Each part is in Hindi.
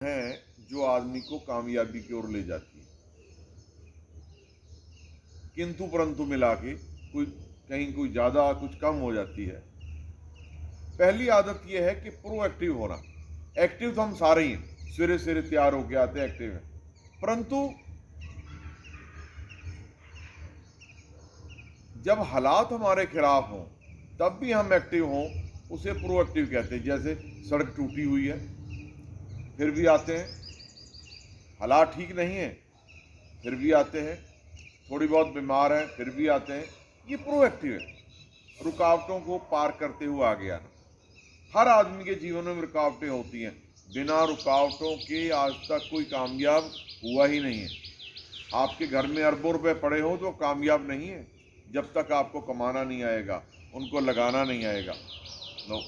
हैं जो आदमी को कामयाबी की ओर ले जाती है, किंतु परंतु मिला के कहीं कोई ज़्यादा कुछ कम हो जाती है। पहली आदत यह है कि प्रोएक्टिव होना। एक्टिव तो हम सारे ही हैं, सवेरे सवेरे तैयार होके आते हैं, एक्टिव हैं, परंतु जब हालात हमारे खिलाफ हों तब भी हम एक्टिव हों, उसे प्रोएक्टिव कहते हैं। जैसे सड़क टूटी हुई है फिर भी आते हैं, हालात ठीक नहीं है फिर भी आते हैं, थोड़ी बहुत बीमार है फिर भी आते हैं, ये प्रोएक्टिव है। रुकावटों को पार करते हुए आगे आना। हर आदमी के जीवन में रुकावटें होती हैं, बिना रुकावटों के आज तक कोई कामयाब हुआ ही नहीं है। आपके घर में अरबों रुपए पड़े हो तो कामयाब नहीं है, जब तक आपको कमाना नहीं आएगा, उनको लगाना नहीं आएगा। नो।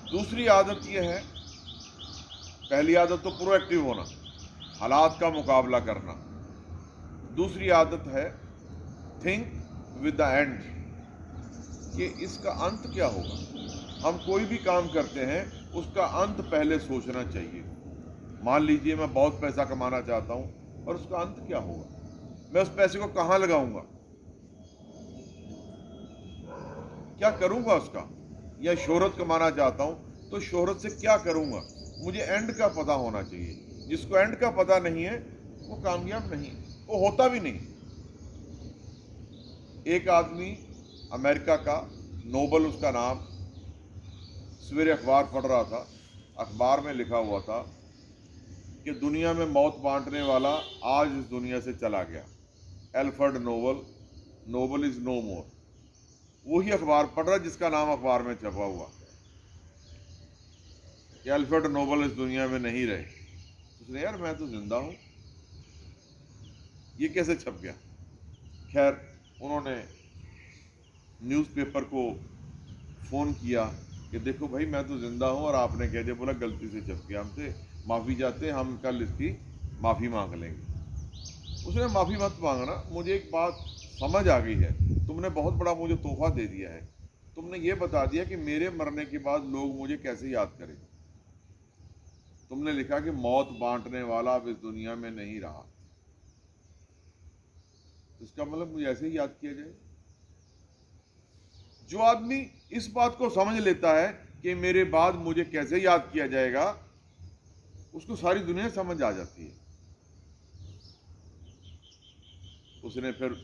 दूसरी आदत यह है, पहली आदत तो प्रोएक्टिव होना, हालात का मुकाबला करना। दूसरी आदत है थिंक विद द एंड, कि इसका अंत क्या होगा। हम कोई भी काम करते हैं उसका अंत पहले सोचना चाहिए। मान लीजिए मैं बहुत पैसा कमाना चाहता हूं, और उसका अंत क्या होगा, मैं उस पैसे को कहां लगाऊंगा, क्या करूंगा उसका। या शोहरत कमाना चाहता हूं तो शोहरत से क्या करूंगा, मुझे एंड का पता होना चाहिए। जिसको एंड का पता नहीं है वो कामयाब नहीं, वो होता भी नहीं। एक आदमी अमेरिका का, नोबल उसका नाम, सवेरे अखबार पढ़ रहा था, अखबार में लिखा हुआ था कि दुनिया में मौत बांटने वाला आज इस दुनिया से चला गया, Alfred Nobel, Nobel is no more. वही अखबार पढ़ रहा जिसका नाम अखबार में छपा हुआ कि एल्फ्रेड नोबल इस दुनिया में नहीं रहे। उसने, यार मैं तो जिंदा हूं, ये कैसे छप गया। खैर, उन्होंने न्यूज़पेपर को फ़ोन किया कि देखो भाई मैं तो जिंदा हूं और आपने कह दिया। बोला गलती से छप गया, हमसे माफ़ी चाहते हैं, हम कल इसकी माफ़ी मांग लेंगे। उसने माफ़ी मत मांगना, मुझे एक बात समझ आ गई है, तुमने बहुत बड़ा मुझे तोहफा दे दिया है। तुमने ये बता दिया कि मेरे मरने के बाद लोग मुझे कैसे याद करें। तुमने लिखा कि मौत बांटने वाला अब इस दुनिया में नहीं रहा, इसका मतलब मुझे ऐसे ही याद किया जाए। जो आदमी इस बात को समझ लेता है कि मेरे बाद मुझे कैसे याद किया जाएगा, उसको सारी दुनिया समझ आ जाती है। उसने फिर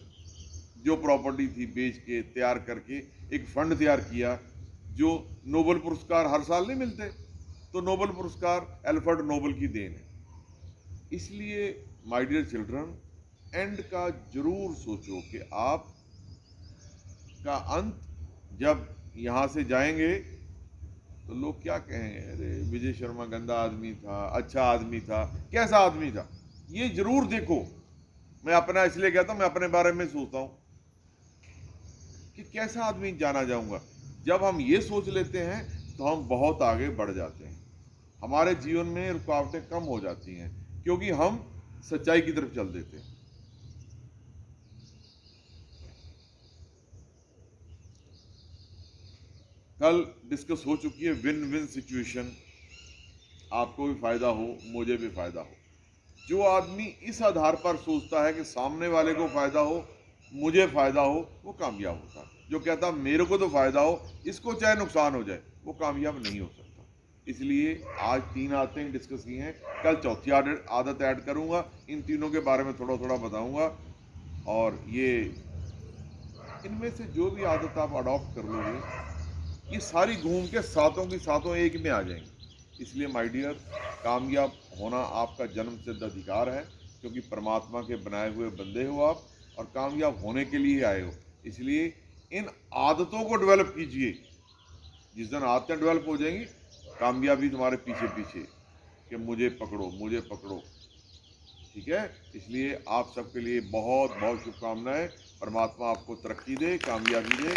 जो प्रॉपर्टी थी बेच के, तैयार करके एक फंड तैयार किया। जो नोबेल पुरस्कार हर साल नहीं मिलते, तो नोबेल पुरस्कार एल्फ्रेड नोबेल की देन है। इसलिए माय डियर चिल्ड्रन, एंड का जरूर सोचो कि आप का अंत जब यहाँ से जाएंगे तो लोग क्या कहेंगे, अरे विजय शर्मा गंदा आदमी था, अच्छा आदमी था, कैसा आदमी था। ये जरूर देखो। मैं अपना इसलिए कहता हूं, मैं अपने बारे में सोचता हूं कि कैसा आदमी जाना जाऊंगा। जब हम ये सोच लेते हैं तो हम बहुत आगे बढ़ जाते हैं, हमारे जीवन में रुकावटें कम हो जाती हैं, क्योंकि हम सच्चाई की तरफ चल देते हैं। कल डिस्कस हो चुकी है विन विन सिचुएशन, आपको भी फायदा हो, मुझे भी फायदा हो। जो आदमी इस आधार पर सोचता है कि सामने वाले को फायदा हो, मुझे फायदा हो, वो कामयाब होता है। जो कहता मेरे को तो फायदा हो, इसको चाहे नुकसान हो जाए, वो कामयाब नहीं हो सकता। इसलिए आज 3 आदतें डिस्कस की हैं, कल चौथी आदत ऐड करूंगा, इन तीनों के बारे में थोड़ा थोड़ा बताऊंगा। और ये इनमें से जो भी आदत आप अडॉप्ट कर लोगे, ये सारी घूम के सातों की सातों एक में आ जाएंगी। इसलिए माय डियर, कामयाब होना आपका जन्मसिद्ध अधिकार है, क्योंकि परमात्मा के बनाए हुए बंदे हो आप, और कामयाब होने के लिए आए हो। इसलिए इन आदतों को डेवलप कीजिए। जिस दिन आदतें डेवलप हो जाएंगी, कामयाबी तुम्हारे पीछे पीछे कि मुझे पकड़ो, मुझे पकड़ो। ठीक है। इसलिए आप सबके लिए बहुत बहुत शुभकामनाएं। परमात्मा आपको तरक्की दे, कामयाबी दे।